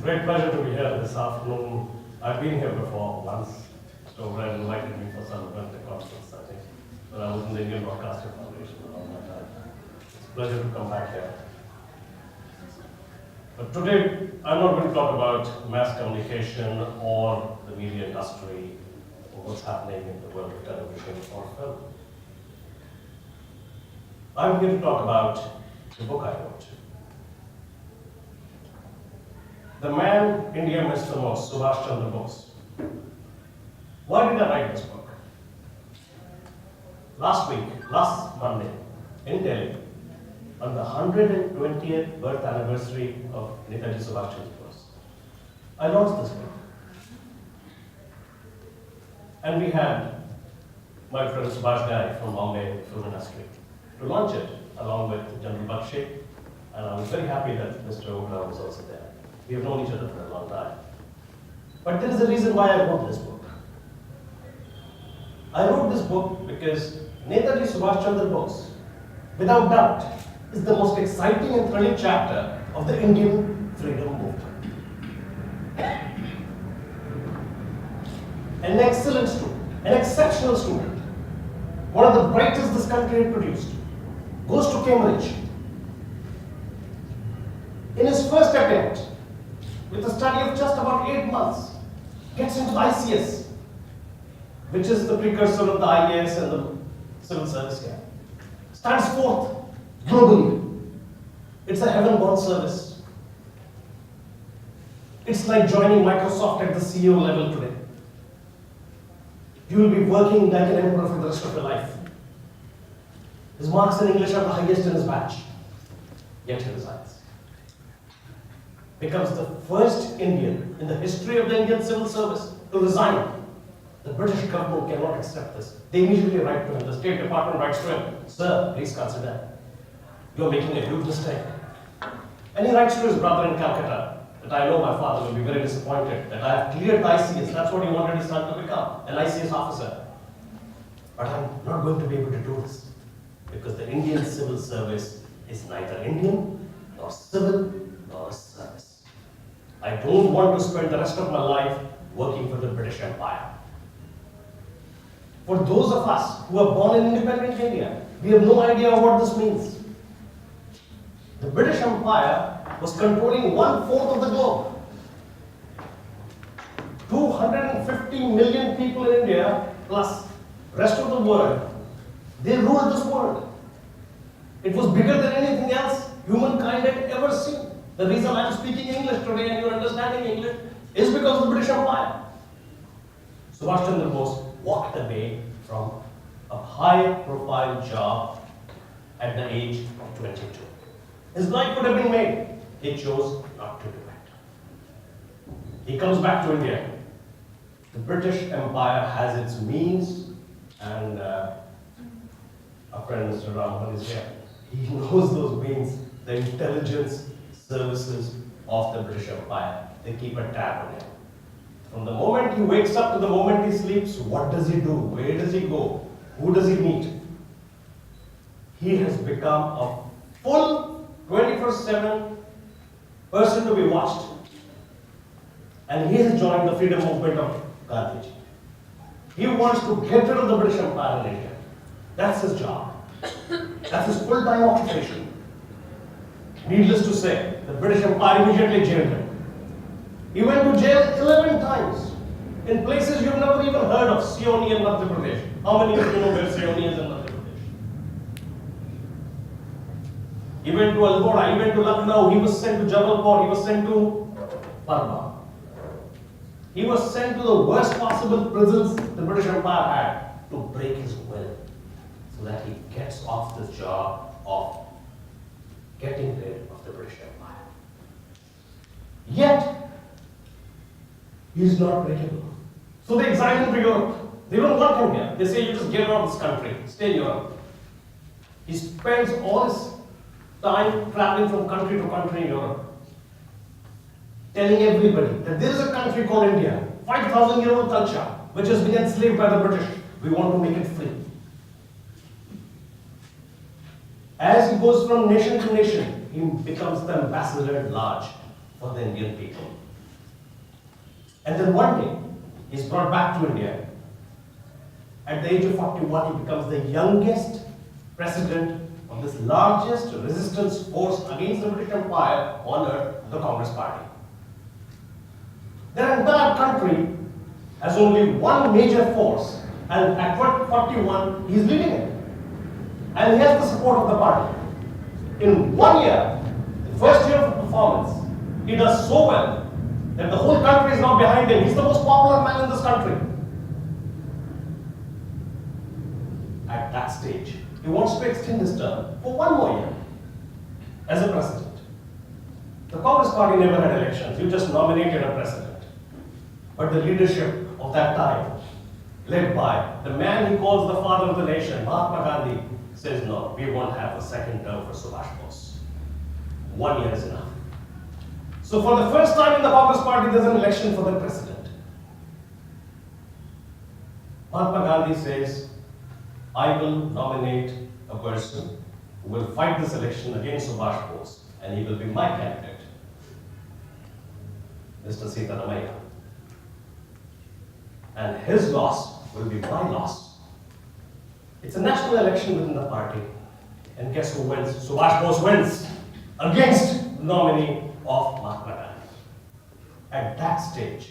great pleasure to be here this afternoon. I've been here before once. So Brad invited me for some event at conference, I think. But I was in the Indian Broadcasting Foundation around that time. It's a pleasure to come back here. But today, I'm not going to talk about mass communication or the media industry or what's happening in the world of television or film. I'm here to talk about the book I wrote. The man India missed the most, Subhash Chandra Bose. Why did I write this book? Last Monday, in Delhi, on the 120th birth anniversary of Netaji Subhash Chandra Bose, I launched this book. And we had my friend Subhash Ghai from Bombay Film Industry to launch it, along with General Bakshi, and I was very happy that Mr. Ogla was also there. We have known each other for a long time. But there is a reason why I wrote this book. I wrote this book because Netaji Subhash Chandra Bose, without doubt, is the most exciting and thrilling chapter of the Indian freedom movement. An excellent student, an exceptional student, one of the brightest this country had produced, goes to Cambridge. In his first attempt, with a study of just about 8 months, gets into the ICS, which is the precursor of the IAS and the civil service camp. Stands forth globally. It's a heaven-born service. It's like joining Microsoft at the CEO level today. You will be working like an emperor for the rest of your life. His marks in English are the highest in his batch, yet he resigns. Becomes the first Indian in the history of the Indian civil service to resign. The British government cannot accept this. They immediately write to him. The State Department writes to him, "Sir, please consider. You're making a huge mistake." And he writes to his brother in Calcutta that I know my father will be very disappointed that I have cleared the ICS. That's what he wanted his son to become, an ICS officer. But I'm not going to be able to do this because the Indian civil service is neither Indian nor civil nor a service. I don't want to spend the rest of my life working for the British Empire. For those of us who are born in independent India, we have no idea what this means. The British Empire was controlling 1/4 of the globe. 250 million people in India, plus rest of the world, they ruled this world. It was bigger than anything else humankind had ever seen. The reason I'm speaking English today and you're understanding English is because of the British Empire. Subhash Chandra Bose walked away from a high-profile job at the age of 22. His life could have been made. He chose not to do it. He comes back to India. The British Empire has its means, and our friend Mr. Raman is here. He knows those means, the intelligence services of the British Empire. They keep a tab on him. From the moment he wakes up to the moment he sleeps, what does he do? Where does he go? Who does he meet? He has become a full 24/7 person to be watched. And he has joined the freedom movement of Gandhiji. He wants to get rid of the British Empire in India. That's his job. That's his full-time occupation. Needless to say, the British Empire immediately jailed him. He went to jail 11 times in places you've never even heard of, Sioni and Madhya Pradesh. How many of you know where Sioni is in Madhya Pradesh? He went to Almora, he went to Lucknow, he was sent to Jabalpur, he was sent to Parma. He was sent to the worst possible prisons the British Empire had to break his will so that he gets off this job of getting rid of the British Empire. Yet, he is not breakable. So they exile him to Europe. They don't want him here. They say, you just get out of this country, stay in Europe. He spends all his time traveling from country to country in Europe, telling everybody that there is a country called India, 5,000-year-old culture, which has been enslaved by the British. We want to make it free. As he goes from nation to nation, he becomes the ambassador at large for the Indian people. And then one day, he's brought back to India. At the age of 41, he becomes the youngest president of this largest resistance force against the British Empire on earth, the Congress Party. Their entire country has only one major force, and at 41, he is leading it. And he has the support of the party. In 1 year, the first year of performance, he does so well that the whole country is now behind him. He's the most popular man in this country. At that stage, he wants to extend his term for 1 more year as a president. The Congress Party never had elections. You just nominated a president. But the leadership of that time, led by the man he calls the father of the nation, Mahatma Gandhi, says no, we won't have a second term for Subhash Bose. 1 year is enough. So for the first time in the Congress Party, there's an election for the president. Mahatma Gandhi says, I will nominate a person who will fight this election against Subhash Bose, and he will be my candidate, Mr. Sitaramaiah. And his loss will be my loss. It's a national election within the party, and guess who wins? Subhash Bose wins against the nominee of Mahatma Gandhi. At that stage,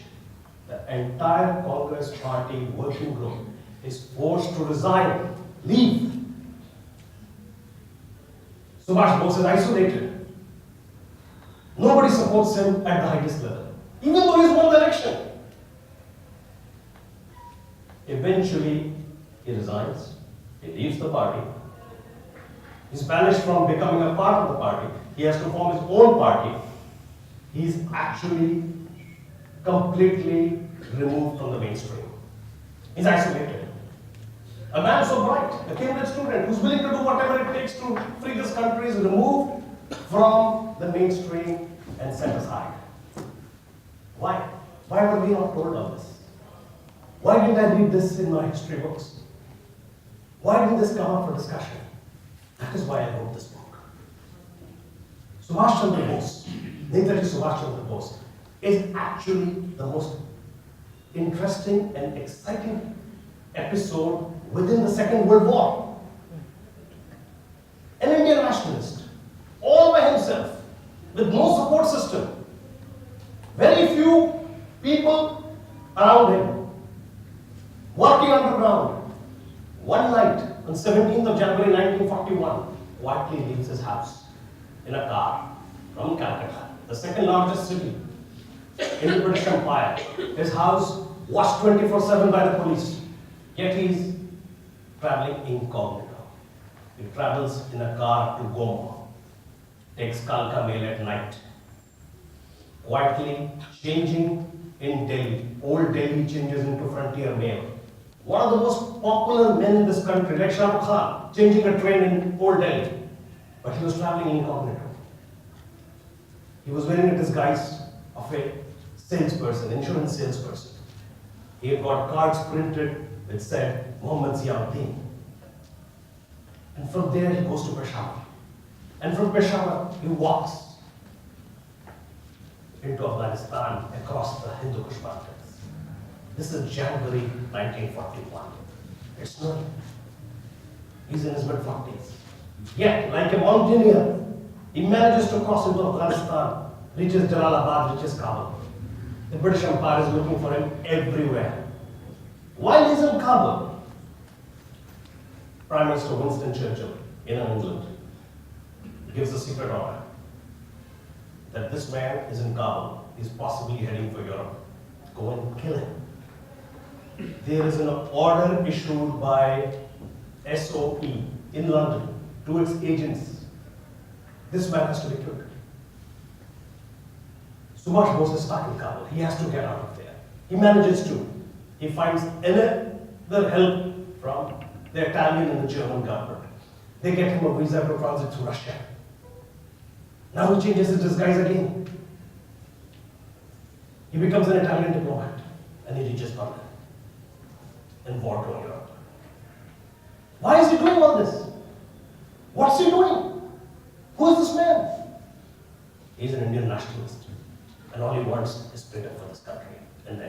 the entire Congress Party working group is forced to resign, leave. Subhash Bose is isolated. Nobody supports him at the highest level, even though he's won the election. Eventually, he resigns, he leaves the party. He's banished from becoming a part of the party. He has to form his own party. He's actually completely removed from the mainstream. He's isolated. A man so bright, a Cambridge student who's willing to do whatever it takes to free this country, is removed from the mainstream and set aside. Why? Why were we not told of this? Why didn't I read this in my history books? Why didn't this come up for discussion? That is why I wrote this book. Subhash Chandra Bose, Netaji Subhash Chandra Bose, is actually the most interesting and exciting episode within the Second World War. An Indian nationalist, all by himself, with no support system. Very few people around him, working underground. One night, on 17th of January 1941, quietly leaves his house in a car from Calcutta, the second largest city in the British Empire. His house watched 24/7 by the police, yet he's traveling incognito. He travels in a car to Goma, takes Kalka mail at night, quietly changing in Delhi. Old Delhi changes into frontier mail. One of the most popular men in this country, like Shah Rukh Khan, changing a train in Old Delhi. But he was traveling incognito. He was wearing a disguise of a salesperson, insurance salesperson. He had got cards printed that said Muhammad Ziauddin. And from there he goes to Peshawar. And from Peshawar he walks into Afghanistan across the Hindu Kush Mountains. This is January 1941. It's snowing. He's in his mid-40s. Yet, like a mountaineer, he manages to cross into Afghanistan, reaches Jalalabad, reaches Kabul. The British Empire is looking for him everywhere. While he's in Kabul, Prime Minister Winston Churchill in England gives a secret order that this man is in Kabul, he's possibly heading for Europe. Go and kill him. There is an order issued by SOE in London to its agents. This man has to be killed. Subhash Bose is stuck in Kabul. He has to get out of there. He manages to. He finds another help from the Italian and the German government. They get him a visa to transit to Russia. Now he changes his disguise again. He becomes an Italian diplomat and he reaches London in war-torn Europe. Why is he doing all this? What's he doing? Who is this man? He's an Indian nationalist and all he wants is freedom for this country and the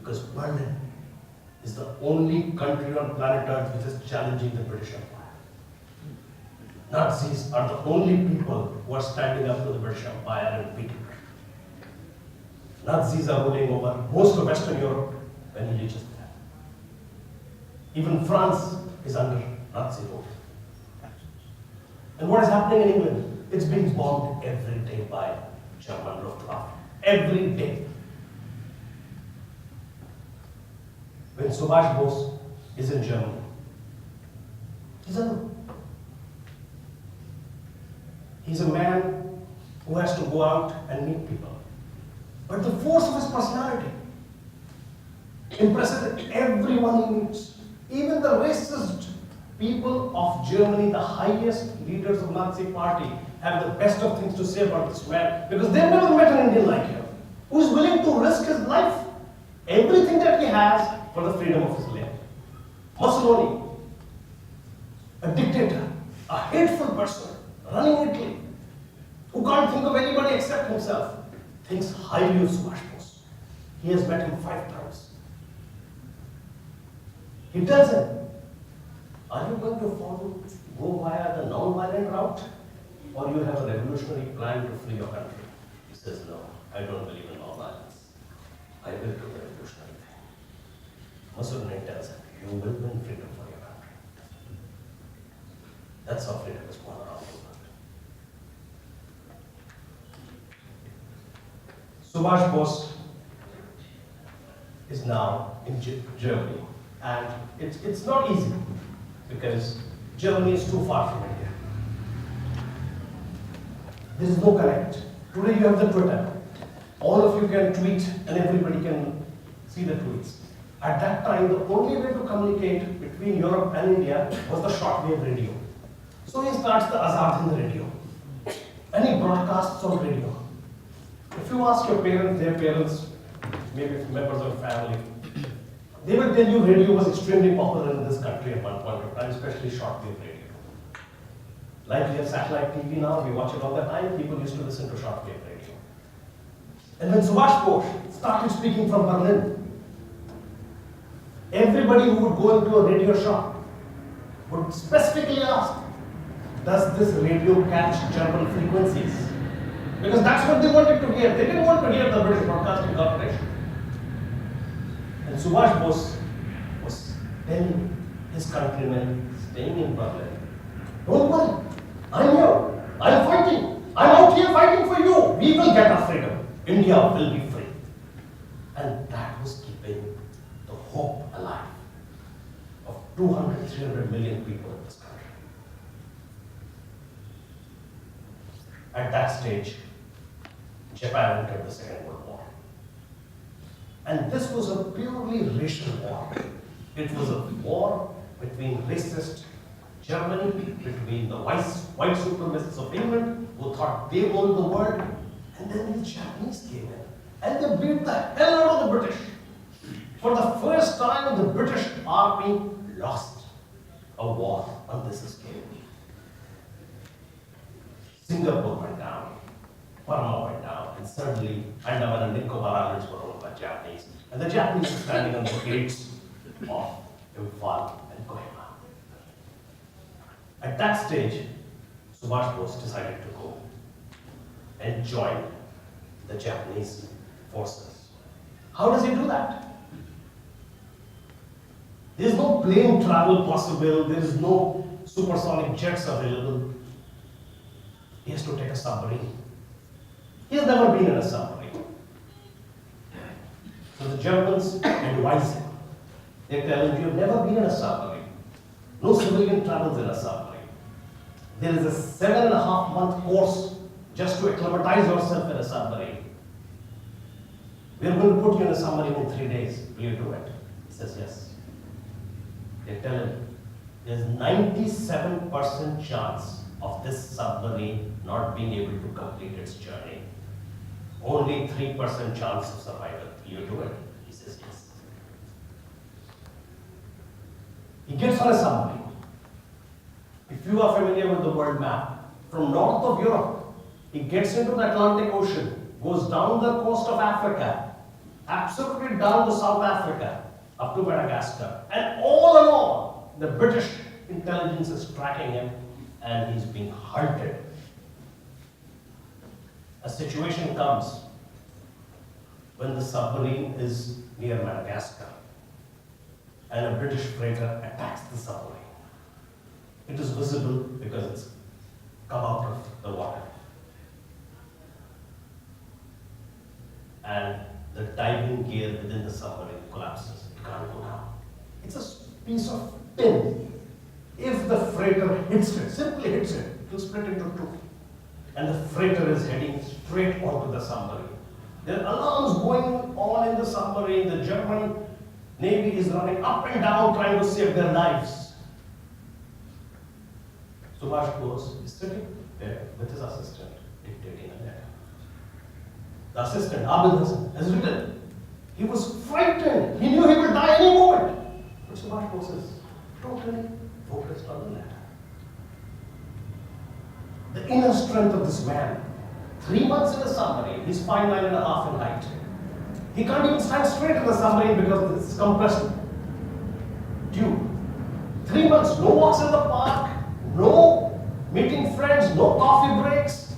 Because Berlin is the only country on planet Earth which is challenging the British Empire. Nazis are the only people who are standing up to the British Empire and beating it. Nazis are ruling over most of Western Europe when he reaches there. Even France is under Nazi rule. And what is happening in England? It's being bombed every day by German Luftwaffe. Every day. When Subhash Bose is in Germany, he's alone. He's a man who has to go out and meet people. But the force of his personality impresses everyone he meets. Even the racist people of Germany, the highest leaders of Nazi party, have the best of things to say about this man because they've never met an Indian like him, who's willing to risk his life, everything that he has, for the freedom of his land. Mussolini, a dictator, a hateful person, running Italy, who can't think of anybody except himself, thinks highly of Subhash Bose. He has met him 5 times. He tells him, are you going to go via the non-violent route, or you have a revolutionary plan to free your country? He says, no, I don't believe in non-violence. I will do the revolutionary thing. Mussolini tells him, you will win freedom for your country. That's how freedom is born around the world. Subhash Bose is now in Germany, and it's not easy because Germany is too far from India. There is no connect. Today you have the Twitter. All of you can tweet and everybody can see the tweets. At that time, the only way to communicate between Europe and India was the shortwave radio. So he starts the Azad Hind radio, and he broadcasts on radio. If you ask your parents, their parents, maybe members of family, they will tell you radio was extremely popular in this country at one point of time, especially shortwave radio. Like we have satellite TV now, we watch it all the time, people used to listen to shortwave radio. And when Subhash Bose started speaking from Berlin, everybody who would go into a radio shop would specifically ask, does this radio catch German frequencies? Because that's what they wanted to hear. They didn't want to hear the British Broadcasting Corporation. And Subhash Bose was telling his countrymen staying in Berlin, don't worry, I'm here, I'm fighting, I'm out here fighting for you. We will get our freedom. India will be free. And that was keeping the hope alive of 200, 300 million people in this country. At that stage, Japan entered the Second World War. And this was a purely racial war. It was a war between racist Germany, between the white supremacists of England, who thought they owned the world, and then the Japanese came in, and they beat the hell out of the British. For the first time, the British army lost a war on this scale. Singapore went down, Burma went down, and suddenly Andaman and Nicobar Islands were owned by Japanese. And the Japanese were standing on the gates of Imphal and Kohima. At that stage, Subhash Bose decided to go and join the Japanese forces. How does he do that? There is no plane travel possible, there is no supersonic jets available. He has to take a submarine. He has never been in a submarine. So the Germans advise him. They tell him, you have never been in a submarine. No civilian travels in a submarine. There is a 7.5-month course just to acclimatize yourself in a submarine. We are going to put you in a submarine in 3 days. Will you do it? He says, yes. They tell him, there's 97% chance of this submarine not being able to complete its journey. Only 3% chance of survival. Will you do it? He says, yes. He gets on a submarine. If you are familiar with the world map, from north of Europe, he gets into the Atlantic Ocean, goes down the coast of Africa, absolutely down to South Africa, up to Madagascar. And all along, the British intelligence is tracking him and he's being hunted. A situation comes when the submarine is near Madagascar and a British freighter attacks the submarine. It is visible because it's come out of the water. And the diving gear within the submarine collapses. It can't go down. It's a piece of tin. If the freighter hits it, simply hits it, it will split into two. And the freighter is heading straight onto the submarine. There are alarms going on in the submarine. The German Navy is running up and down trying to save their lives. Subhash Bose is sitting there with his assistant, dictating a letter. The assistant, Abid Hassan, has written. He was frightened. He knew he would die any moment. But Subhash Bose is totally focused on the letter. The inner strength of this man. 3 months in a submarine, he's 5'9" in height. He can't even stand straight in the submarine because it's compressed tube. 3 months, no walks in the park, no meeting friends, no coffee breaks,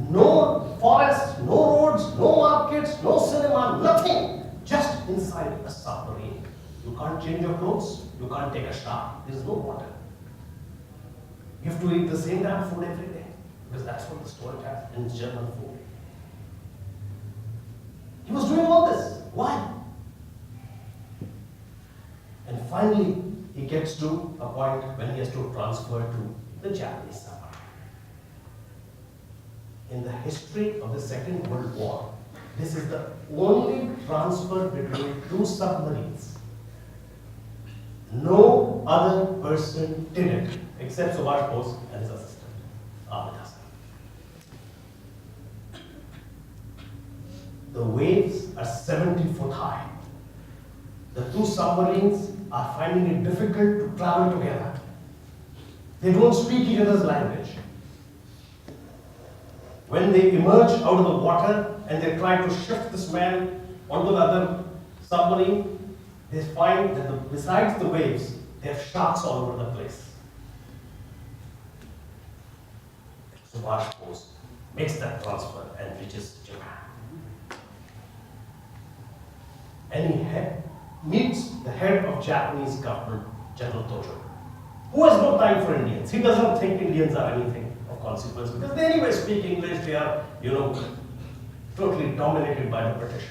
no forests, no roads, no markets, no cinema, nothing. Just inside a submarine. You can't change your clothes, you can't take a shower, there is no water. You have to eat the same damn food every day because that's what the store has, and it's German food. He was doing all this. Why? And finally, he gets to a point when he has to transfer to the Japanese submarine. In the history of the Second World War, this is the only transfer between two submarines. No other person did it except Subhash Bose and his assistant, Abid Hassan. The waves are 70 foot high. The two submarines are finding it difficult to travel together. They don't speak each other's language. When they emerge out of the water and they try to shift this man onto the other submarine, they find that besides the waves, there are sharks all over the place. Subhash Bose makes that transfer and reaches Japan. And he meets the head of Japanese government, General Tojo, who has no time for Indians. He doesn't think Indians are anything of consequence because they anyway speak English. They are, totally dominated by the British.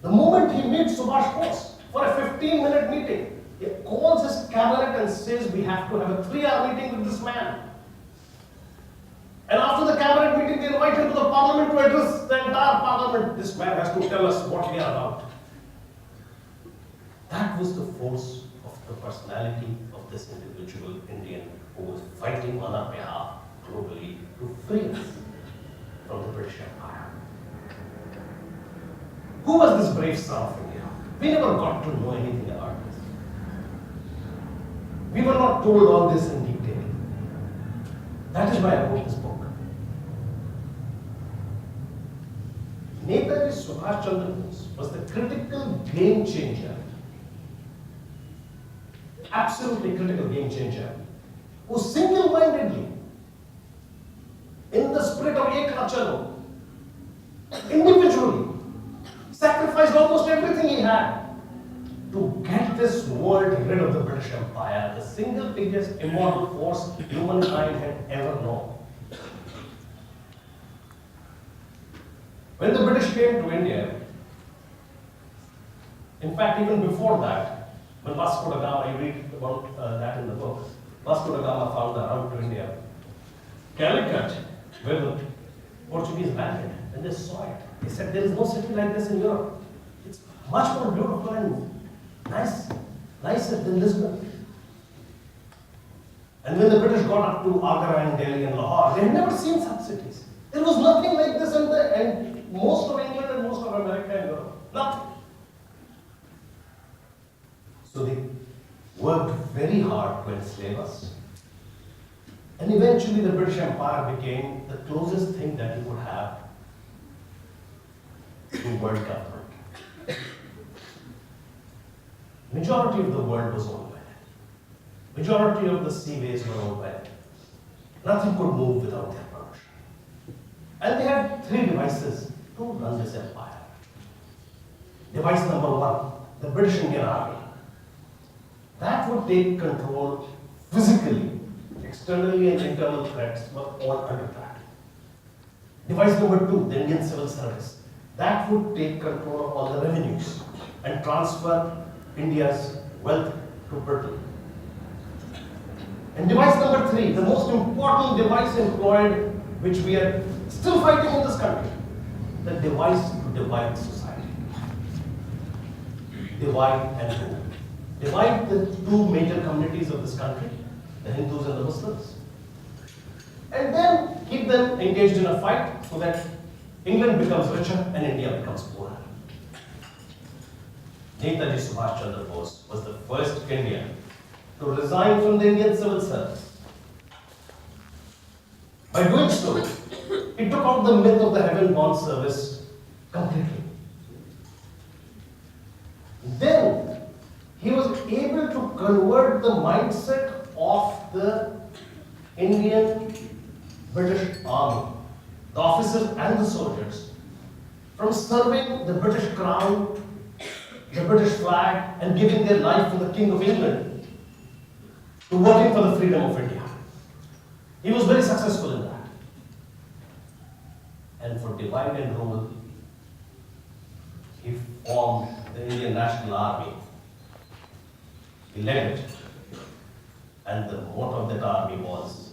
The moment he meets Subhash Bose for a 15-minute meeting, he calls his cabinet and says, we have to have a 3-hour meeting with this man. And after the cabinet meeting, they invite him to the parliament to address the entire parliament. This man has to tell us what we are about. That was the force of the personality of this individual Indian who was fighting on our behalf globally to free us from the British Empire. Who was this brave son of India? We never got to know anything about this. We were not told all this in detail. That is why I wrote this book. Netaji Subhash Chandra Bose was the critical game changer, absolutely critical game changer, who single-mindedly, in the spirit of Ek Rachano, individually, sacrificed almost everything he had to get this world rid of the British Empire, the single biggest immortal force humankind had ever known. When the British came to India, in fact, even before that, when Vasco da Gama, you read about that in the book, Vasco da Gama found the route to India. Calicut, where the Portuguese landed, and they saw it. They said, there is no city like this in Europe. It's much more beautiful and nicer than Lisbon. And when the British got up to Agra and Delhi and Lahore, they had never seen such cities. There was nothing like this in most of England and most of America and Europe. Nothing. So they worked very hard to enslave us. And eventually the British Empire became the closest thing that you would have to world government. Majority of the world was owned by them. Majority of the seaways were owned by them. Nothing could move without their permission. And they had three devices to run this empire. Device number one, the British Indian Army. That would take control physically, externally and internal threats were all under that. Device number two, the Indian Civil Service. That would take control of all the revenues and transfer India's wealth to Britain. And device number three, the most important device employed, which we are still fighting in this country, the device to divide society. Divide and rule. Divide the two major communities of this country, the Hindus and the Muslims, and then keep them engaged in a fight so that England becomes richer and India becomes poorer. Netaji Subhash Chandra Bose was the first Indian to resign from the Indian Civil Service. By doing so, he took out the myth of the heaven-born service completely. Then, he was able to convert the mindset of the Indian British Army, the officers and the soldiers, from serving the British crown, the British flag, and giving their life for the King of England, to working for the freedom of India. He was very successful in that. And for divide and rule, he formed the Indian National Army. He led it. And the motto of that army was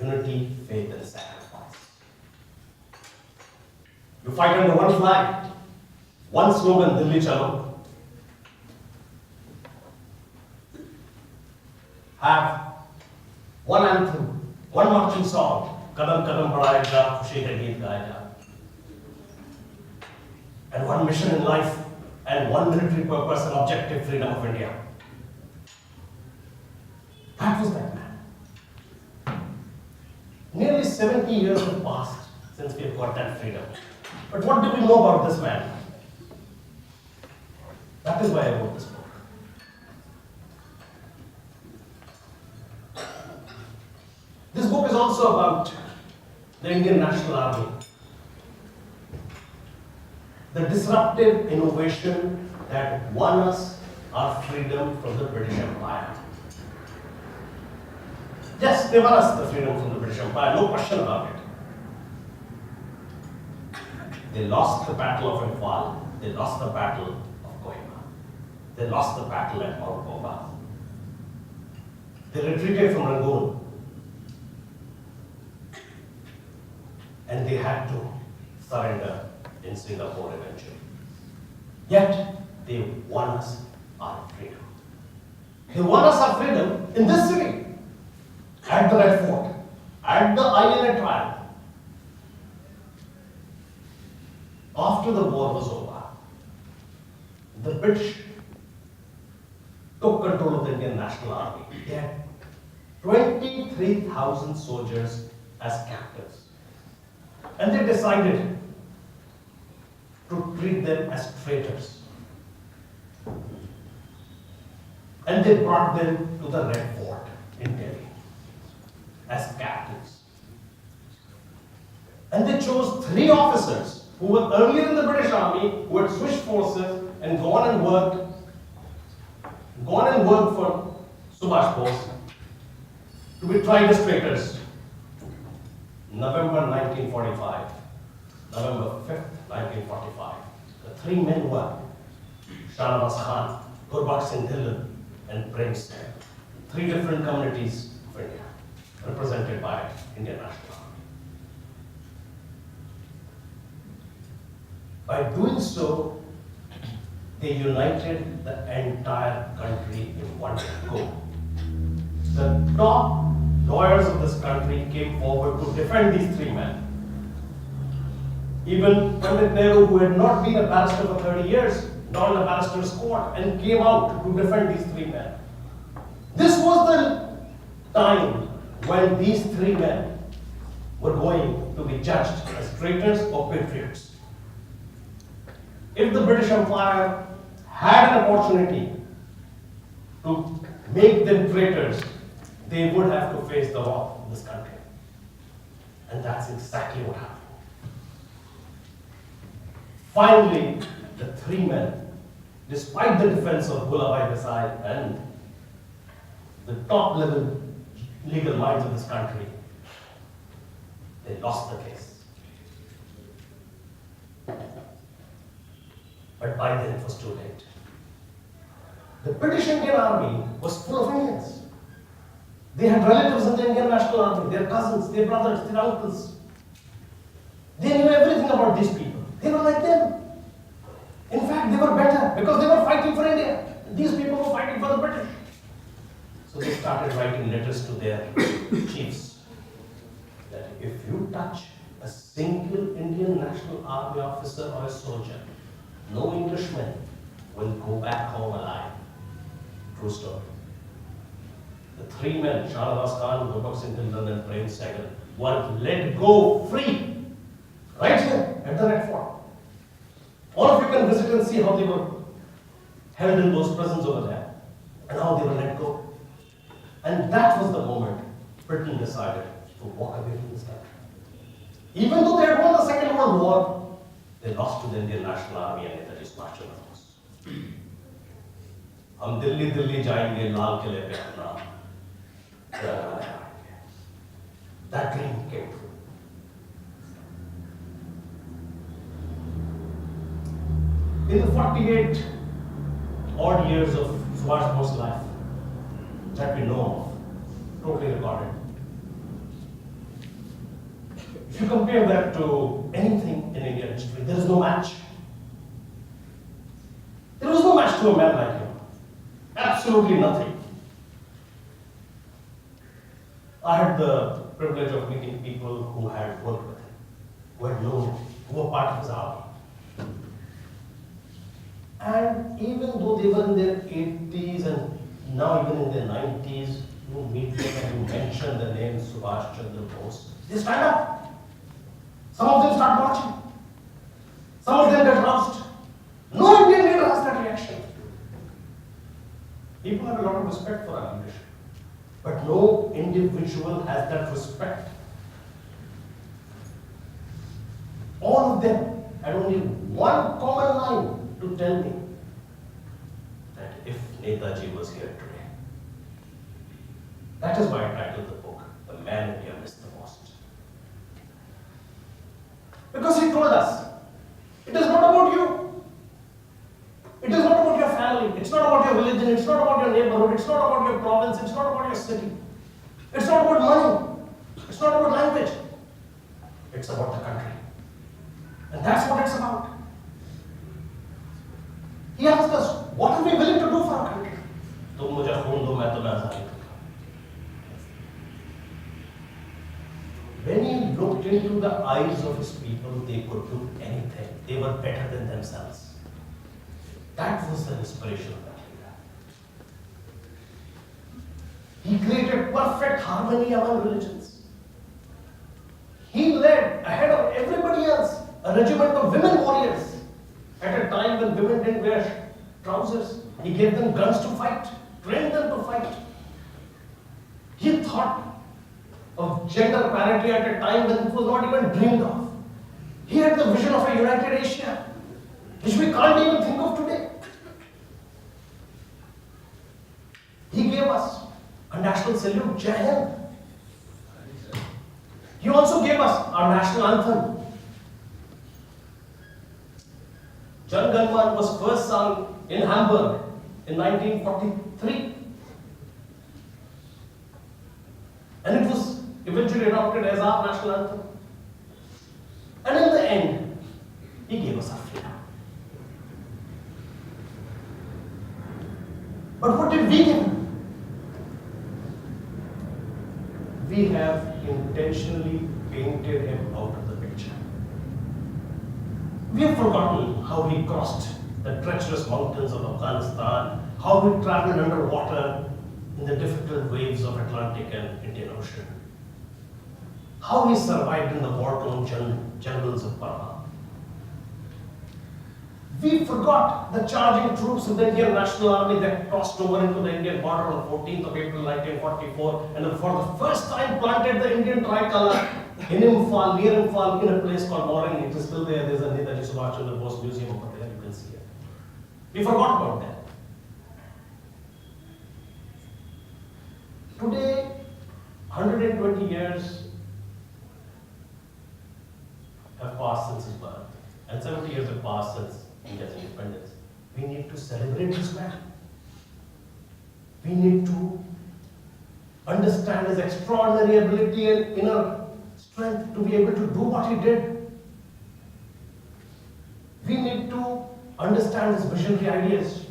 unity, faith, and sacrifice. You fight under one flag, one slogan, Dilli Chalo. Have one anthem, one marching song, Kadam Kadam Padayega, Khushi Hai Geet Gayega. And one mission in life, and one military purpose and objective, freedom of India. That was that man. Nearly 70 years have passed since we have got that freedom. But what do we know about this man? That is why I wrote this book. This book is also about the Indian National Army. The disruptive innovation that won us our freedom from the British Empire. Yes, they won us the freedom from the British Empire, no question about it. They lost the Battle of Imphal, they lost the Battle of Kohima, they lost the battle at Mount Boba. They retreated from Rangoon. And they had to surrender in Singapore eventually. Yet, they won us our freedom. They won us our freedom in this city, at the Red Fort, at the INA trial. After the war was over, the British took control of the Indian National Army. They had 23,000 soldiers as captives. And they decided to treat them as traitors. And they brought them to the Red Fort in Delhi as captives. And they chose 3 officers who were earlier in the British Army, who had switched forces and gone and worked for Subhash Bose, to be tried as traitors. November 1945, November 5th, 1945. The 3 men were Shahnawaz Khan, Gurbakh Singh Dhillon, and Prem Singh. 3 different communities of India, represented by Indian National Army. By doing so, they united the entire country in one go. The top lawyers of this country came forward to defend these 3 men. Even Pandit Nehru, who had not been a barrister for 30 years, joined a barrister's court and came out to defend these 3 men. This was the time when these 3 men were going to be judged as traitors or patriots. if the British Empire had an opportunity to make them traitors, they would have to face the law in this country. And that's exactly what happened. Finally, the three men, despite the defense of Ghulam Desai and the top level legal minds of this country, they lost the case. But by then it was too late. The British Indian Army was full of Indians. They had relatives in the Indian National Army, their cousins, their brothers, their uncles. They knew everything about these people. They were like them. In fact, they were better because they were fighting for India. These people were fighting for the British. So they started writing letters to their chiefs that if you touch a single Indian National Army officer or a soldier, no Englishman will go back home alive. True story. The three men, Shahnawas Khan, Gopal Singh Hindal and Prem Sehgal, were let go free right here at the Red Fort. All of you can visit and see how they were held in those prisons over there and how they were let go. And that was the moment Britain decided to walk away from this country. Even though they had won the Second World War, they lost to the Indian National Army and Netaji Subhash Chandra Bose. हम दिल्ली दिल्ली जाएंगे लाल किले पे अपना तिरंगा लहराएंगे. That dream came true. In the 48 odd years of Subhash Bose's life that we know of, totally recorded. If you compare that to anything in Indian history, there is no match. There was no match to a man like him. Absolutely nothing. I had the privilege of meeting people who had worked with him, who had known him, who were part of his army. And even though they were in their 80s and now even in their 90s, you meet them and you mention the name Subhash Chandra Bose, they stand up. Some of them start marching. Some of them get roused. No Indian leader has that reaction. People have a lot of respect for our leadership, but no individual has that respect. All of them had only one common line to tell me that if Netaji was here today. That is why I titled the book, The Man India Missed the Most. Because he told us, it is not about you. It is not about your family. It's not about your religion. It's not about your neighborhood. It's not about your province. It's not about your city. It's not about money. It's not about language. It's about the country. And that's what it's about. He asked us, what are we willing to do for our country? तुम मुझे खून दो, मैं तुम्हें आज़ादी दूंगा. When he looked into the eyes of his people, they could do anything. They were better than themselves. That was the inspiration of that leader. He created perfect harmony among religions. He led, ahead of everybody else, a regiment of women warriors. At a time when women didn't wear trousers, he gave them guns to fight, trained them to fight. He thought of gender parity at a time when it was not even dreamed of. He had the vision of a united Asia, which we can't even think of today. He gave us a national salute, Jai Hind. He also gave us our national anthem. Jan Gan Man was first sung in Hamburg in 1943. And it was eventually adopted as our national anthem. And in the end, he gave us our freedom. But what did we give him? We have intentionally painted him out of the picture. We have forgotten how he crossed the treacherous mountains of Afghanistan, how he traveled underwater in the difficult waves of Atlantic and Indian Ocean, how he survived in the war-torn jungles of Burma. We forgot the charging troops of the Indian National Army that crossed over into the Indian border on 14th of April 1944 and for the first time planted the Indian tricolour in Imphal, near Imphal, in a place called Moring. It is still there. There's a Netaji Subhash Chandra Bose museum over there. You can see it. We forgot about that. Today, 120 years have passed since his birth, and 70 years have passed since India's independence. We need to celebrate this man. We need to understand his extraordinary ability and inner strength to be able to do what he did. We need to understand his visionary ideas.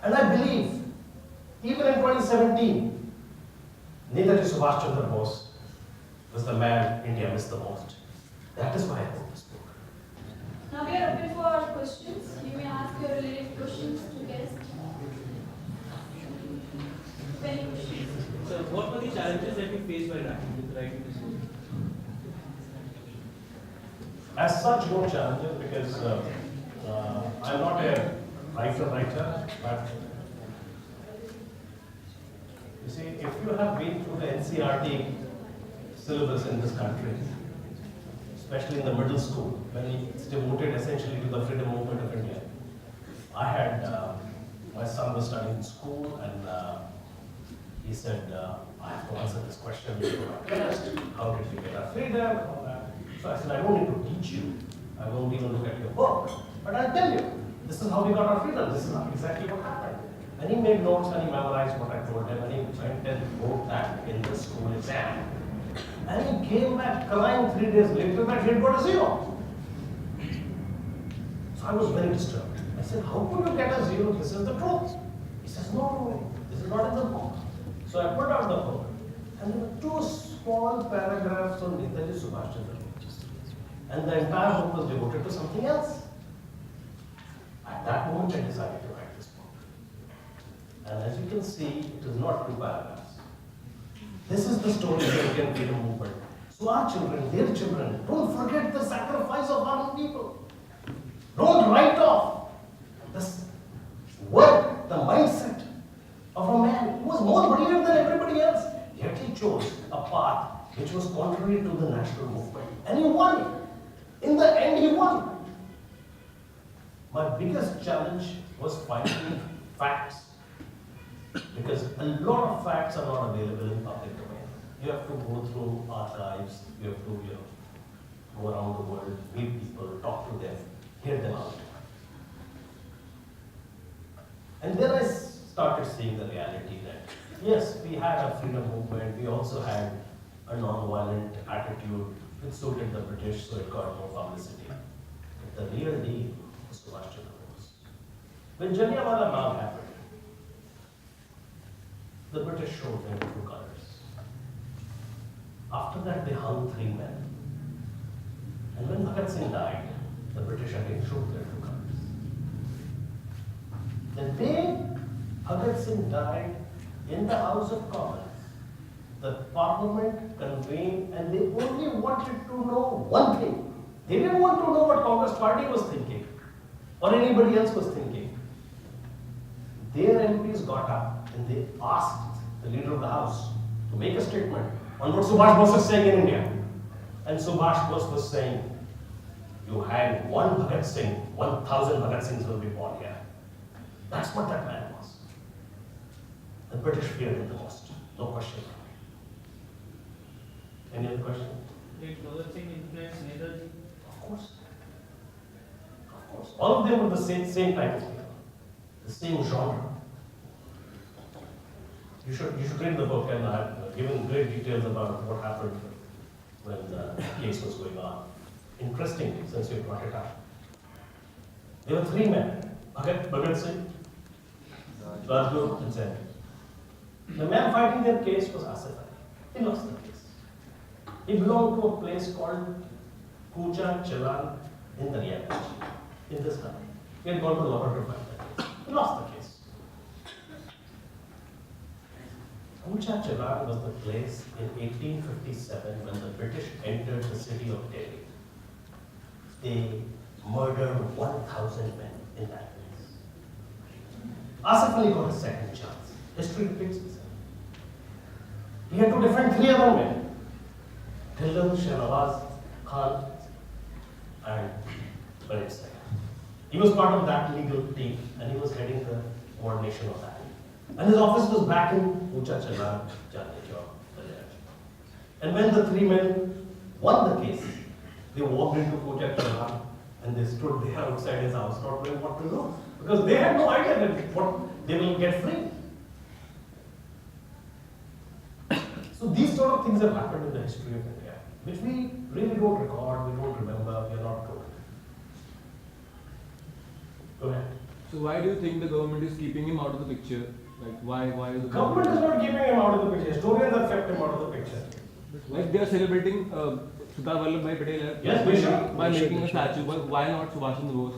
And I believe, even in 2017, Netaji Subhash Chandra Bose was the man India missed the most. That is why I wrote this book. Now we are open for questions. You may ask your related questions to guests. Any questions? So, what were the challenges that you faced while writing this book? As such, no challenges because I'm not a writer, but you see, if you have been through the NCERT syllabus in this country, especially in the middle school, when it's devoted essentially to the freedom movement of India. I had, my son was studying in school and he said, I have to answer this question before my test. How did we get our freedom and all that? So I said, I don't need to teach you. I won't even look at your book, but I'll tell you. This is how we got our freedom. This is exactly what happened. And he made notes and he memorized what I told him and he went and wrote that in the school exam. And he came back crying 3 days later that he had got a 0. So I was very disturbed. I said, how could you get a 0? This is the truth. He says, no, this is not in the book. So I put out the book and there were 2 small paragraphs on Netaji Subhash Chandra Bose. And the entire book was devoted to something else. At that moment I decided to write this book. And as you can see, it is not 2 paragraphs. This is the story of the Indian freedom movement. So our children, their children, don't forget the sacrifice of our own people. Don't write off this work, the mindset of a man who was more brilliant than everybody else. Yet he chose a path which was contrary to the national movement. And he won. In the end, he won. My biggest challenge was finding facts. Because a lot of facts are not available in public domain. You have to go through archives, you have to go around the world, meet people, talk to them, hear them out. And then I started seeing the reality that, yes, we had a freedom movement, we also had a non-violent attitude which suited the British, so it got more publicity. But the real deal was Subhash Chandra Bose. When Jallianwala Bagh happened, the British showed their true colors. After that, they hung 3 men. And when Bhagat Singh died, the British again showed their true colors. The day Bhagat Singh died in the House of Commons, the Parliament convened and they only wanted to know one thing. They didn't want to know what Congress party was thinking or anybody else was thinking. Their MPs got up and they asked the leader of the House to make a statement on what Subhash Bose is saying in India. And Subhash Bose was saying, you hang one Bhagat Singh, 1,000 Bhagat Singhs will be born here. That's what that man was. The British feared him the most, no question. Any other question? Did Bhagat Singh influence Netaji? Of course. Of course. All of them were the same type of people, the same genre. You should read the book, and I've given great details about what happened when the case was going on. Interestingly, since you brought it up, there were 3 men: Bhagat Singh, Rajguru, and Zain. The man fighting their case was Asif Ali. He lost the case. He belonged to a place called Kucha Chalan in the Riyadh, in this country. He had gone to Lahore to fight that case. He lost the case. Kucha Chalan was the place in 1857 when the British entered the city of Delhi. they murdered 1,000 men in that place. Asif Ali got a second chance. History repeats itself. He had to defend 3 other men. Dhillon, Shahnawaz Khan, and Khalid Said. He was part of that legal team and he was heading the coordination of that. And his office was back in Ucha Chala, and when the 3 men won the case, they walked into Ucha Chala and they stood there outside his house not knowing what to do. Because they had no idea that what they will get free. So these sort of things have happened in the history of India, which we really don't record, we don't remember, we are not told. Go ahead. So why do you think the government is keeping him out of the picture? Like why is the Government is not keeping him out of the picture. Historians have kept him out of the picture. Like they are celebrating Sardar Vallabhbhai Patel Yes, we should. by We making should. a statue, but why not Subhash Chandra Bose?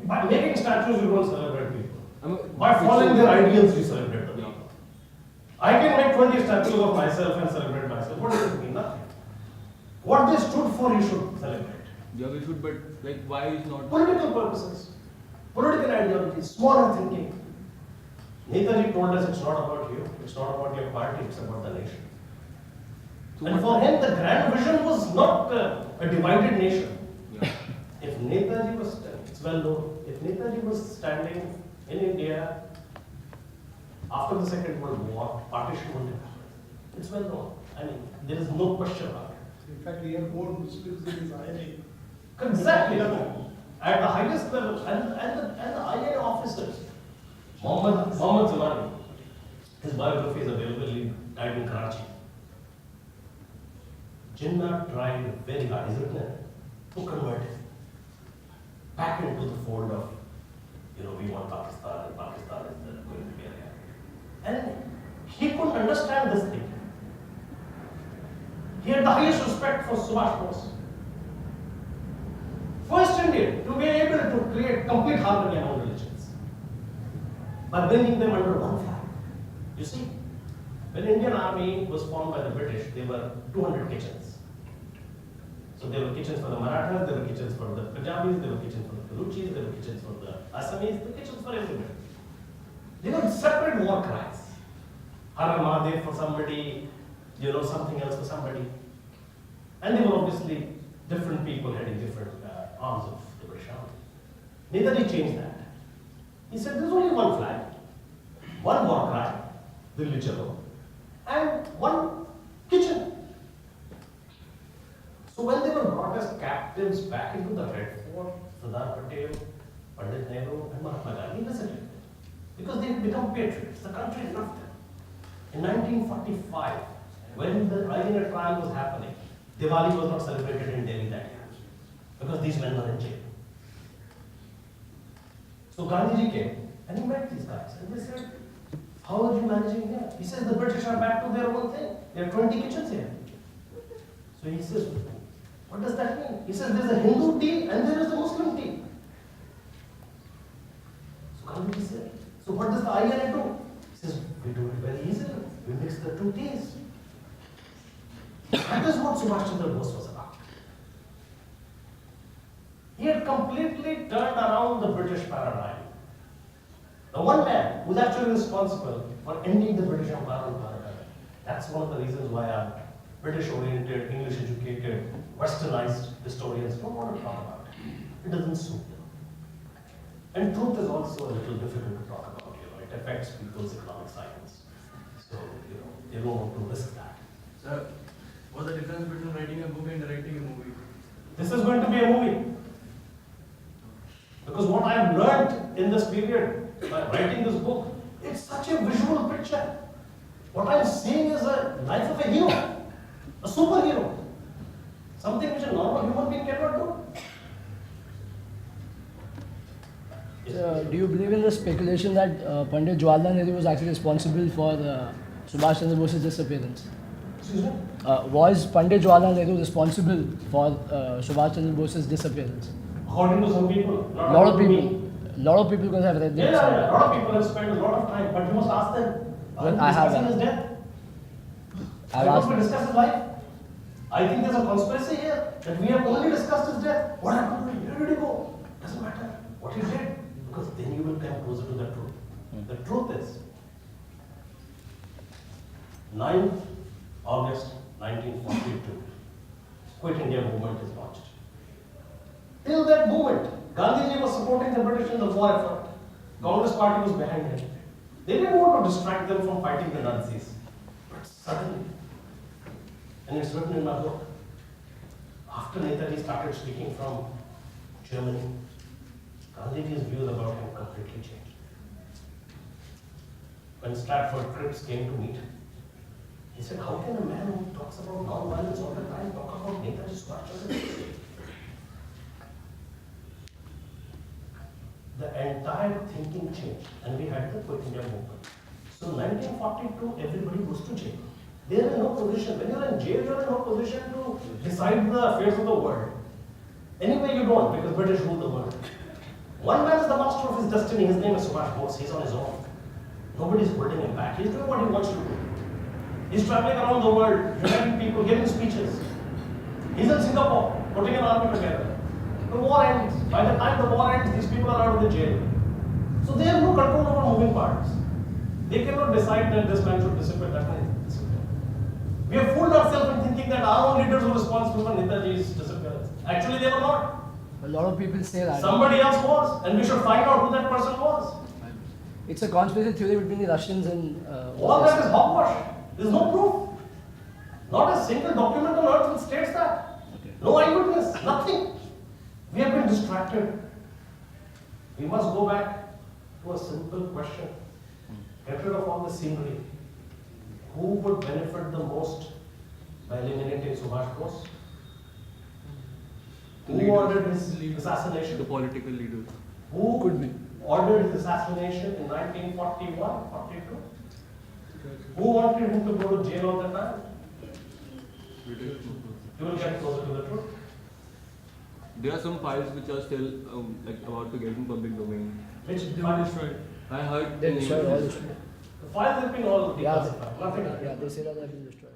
By making statues, you don't celebrate people. I mean, By following their ideals, you celebrate them. Yeah. I can make 20 statues of myself and celebrate myself. What does it mean? Nothing. What they stood for, you should celebrate. Yeah, we should, but like why is not? Political purposes, political ideologies, smaller thinking. Netaji told us it's not about you, it's not about your party, it's about the nation. So And what- for him, the grand vision was not a divided nation. Yeah. If Netaji was, it's well known, if Netaji was standing in India after the Second World War, partition wouldn't have happened. It's well known. I mean, there is no question about it. In fact, he had more Muslims in his INA. Exactly. At the highest level, and the INA officers, Mohammed Zamani, his biography is available, he died in Karachi. Jinnah tried very hard, he's written it, to convert him back into the fold of, we want Pakistan and Pakistan is going to be a reality. And he couldn't understand this thing. He had the highest respect for Subhash Bose. First Indian to be able to create complete harmony among religions by bringing them under one flag. You see, when Indian army was formed by the British, there were 200 kitchens. So there were kitchens for the Marathas, there were kitchens for the Punjabis, there were kitchens for the Baluchis, there were kitchens for the Assamese, there were kitchens for everybody. They were separate war cries. Har Har Mahadev for somebody, something else for somebody. And they were obviously different people heading different arms of the British Army. Netaji changed that. He said there's only one flag, one war cry, Dilli Chalo, and one kitchen. So when they were brought as captives back into the Red Fort, Sardar Patel, Pandit Nehru, and Mahatma Gandhi visited because they had become patriots. The country loved them. In 1945, when the INA trial was happening, Diwali was not celebrated in Delhi that year because these men were in jail. So Gandhiji came and he met these guys and they said, how are you managing here? He says, the British are back to their own thing. There are 20 kitchens here. So he says, what does that mean? He says, there's a Hindu tea and there is a Muslim tea. So Gandhiji said, so what does the INA do? He says, we do it very easily. We mix the 2 teas. That is what Subhash Chandra Bose was about. He had completely turned around the British paradigm. The one man who's actually responsible for ending the British Empire on paradigm. That's one of the reasons why our British-oriented, English-educated, westernized historians don't want to talk about it. It doesn't suit them. And truth is also a little difficult to talk about. It affects people's economic cycles. So, they don't want to risk that. Sir, what's the difference between writing a book and directing a movie? This is going to be a movie. Because what I've learned in this period by writing this book, it's such a visual picture. What I'm seeing is a life of a hero, a superhero. Something which a normal human being cannot do. Do you believe in the speculation that Pandit Jawaharlal Nehru was actually responsible for Subhash Chandra Bose's disappearance? Excuse me? Was Pandit Jawaharlal Nehru responsible for Subhash Chandra Bose's disappearance? According to some people, not A lot of according to people. me. A lot of people could have read Yeah, this. a lot of people have spent a lot of time, but you must ask them. Well, Are I we have discussing that. his death? I've Why asked don't we discuss his life? I think there's a conspiracy here that we have only discussed his death. What happened to him? Where did he go? Doesn't matter what he did, because then you will come closer to the truth. The truth is, 9th August 1942, Quit India movement is launched. Till that moment, Gandhiji was supporting the British in the war effort. Congress party was behind him. They didn't want to distract them from fighting the Nazis. But suddenly, and it's written in my book, after Netaji started speaking from Germany, Gandhiji's views about him completely changed. When Stratford Cripps came to meet him, he said, how can a man who talks about non-violence all the time talk about Netaji Subhash Chandra Bose? The entire thinking changed, and we had the Quit India movement. So 1942, everybody goes to jail. They are in no position. When you're in jail, you're in no position to decide the affairs of the world. Anyway, you don't, because British rule the world. One man is the master of his destiny. His name is Subhash Bose. He's on his own. Nobody's holding him back. He's doing what he wants to do. He's traveling around the world, uniting people, giving speeches. He's in Singapore, putting an army together. The war ends. By the time the war ends, these people are out of the jail. So they have no control over moving parts. They cannot decide that this man should disappear, that man should disappear. We have fooled ourselves in thinking that our own leaders were responsible for Netaji's disappearance. Actually, they were not. A lot of people say that. Somebody else was, and we should find out who that person was. It's a conspiracy theory between the Russians and. All that is hogwash. There's no proof. Not a single document on earth which states that. Okay. No eyewitness, nothing. We have been distracted. We must go back to a simple question. Get rid of all the scenery. Who would benefit the most by eliminating Subhash Bose? The Who leaders. ordered his assassination? The political leaders. Who Could be. ordered his assassination in 1941, 42? Who wanted him to go to jail all the time? British. You will get closer to the truth. There are some files which are still like about to get in public domain. Which They were destroyed. I heard They the destroyed name- all this. The files have been all Yeah, declassified. Nothing. yeah, they say that they've been destroyed.